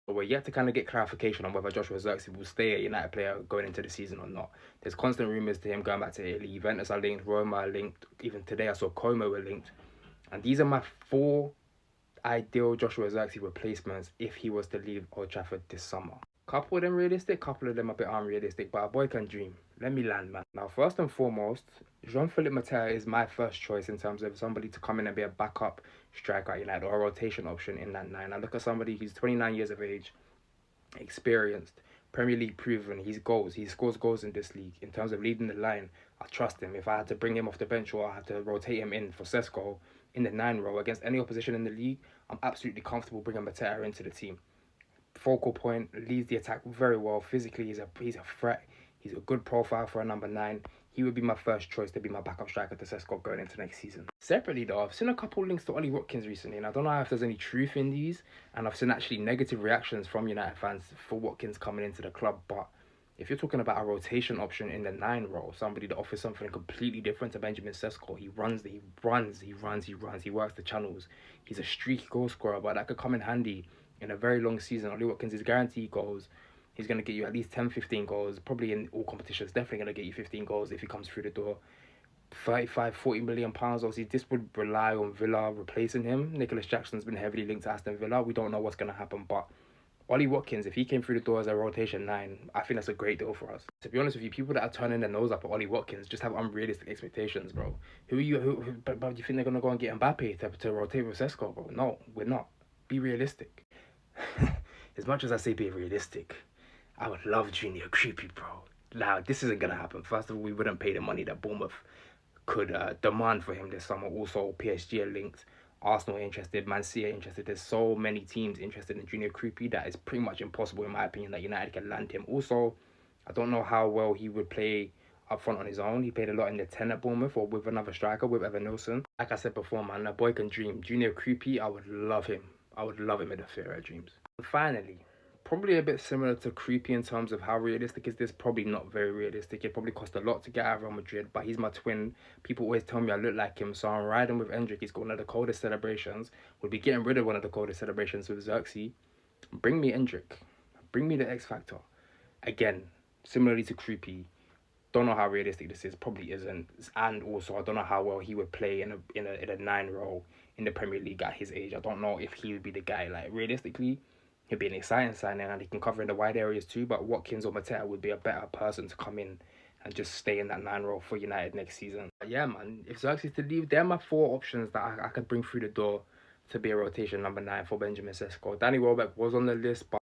We're yet to kind of get clarification on whether Joshua Zirkzee will stay a United player going into the season or not. There's constant rumours to him going back to Italy. Juventus are linked, Roma are linked. Even today I saw Como were linked. And these are my 4 ideal Joshua Zirkzee replacements if he was to leave Old Trafford this summer. Couple of them realistic, couple of them a bit unrealistic, but a boy can dream. Let me land, man. Now, first and foremost, Jean-Philippe Mateta is my first choice in terms of somebody to come in and be a backup striker at United or a rotation option in that 9. I look at somebody who's 29 years of age, experienced, Premier League proven. He scores goals in this league. In terms of leading the line, I trust him. If I had to bring him off the bench or I had to rotate him in for Sesko in the 9 role against any opposition in the league, I'm absolutely comfortable bringing Mateta into the team. Focal point, leads the attack very well. Physically, he's a threat. He's a good profile for a number 9. He would be my first choice to be my backup striker to Sesko going into next season. Separately though, I've seen a couple links to Ollie Watkins recently, and I don't know if there's any truth in these, and I've seen actually negative reactions from United fans for Watkins coming into the club. But if you're talking about a rotation option in the 9 role, somebody that offers something completely different to Benjamin Sesko, he runs, he works the channels. He's a streaky goal scorer, but that could come in handy in a very long season. Ollie Watkins is guaranteed goals. He's going to get you at least 10, 15 goals, probably in all competitions. Definitely going to get you 15 goals if he comes through the door. 35, 40 million pounds. Obviously, this would rely on Villa replacing him. Nicholas Jackson's been heavily linked to Aston Villa. We don't know what's going to happen, but Ollie Watkins, if he came through the door as a rotation 9, I think that's a great deal for us. To be honest with you, people that are turning their nose up at Ollie Watkins just have unrealistic expectations, bro. But do you think they're going to go and get Mbappe to rotate with Sesko, bro? No, we're not. Be realistic. As much as I say be realistic, I would love Junior Creepy, bro. Now, this isn't going to happen. First of all, we wouldn't pay the money that Bournemouth could demand for him this summer. Also, PSG are linked. Arsenal are interested. Man City are interested. There's so many teams interested in Junior Creepy that it's pretty much impossible, in my opinion, that United can land him. Also, I don't know how well he would play up front on his own. He played a lot in the 10 at Bournemouth or with another striker, with Evan Nilsson. Like I said before, man, a boy can dream. Junior Creepy, I would love him. I would love him in the Theatre Dreams. And finally, probably a bit similar to Creepy in terms of how realistic is this. Probably not very realistic. It probably cost a lot to get out of Real Madrid, but he's my twin. People always tell me I look like him, so I'm riding with Endrick. He's got one of the coldest celebrations. We'll be getting rid of one of the coldest celebrations with Zirkzee. Bring me Endrick. Bring me the X Factor. Again, similarly to Creepy, don't know how realistic this is. Probably isn't. And also, I don't know how well he would play in a 9 role in the Premier League at his age. I don't know if he would be the guy. Like, realistically, he'd be an exciting signing and he can cover in the wide areas too. But Watkins or Mateta would be a better person to come in and just stay in that 9 role for United next season. But yeah, man, if Xerxes to leave, they're my 4 options that I could bring through the door to be a rotation number 9 for Benjamin Sesko. Danny Welbeck was on the list, but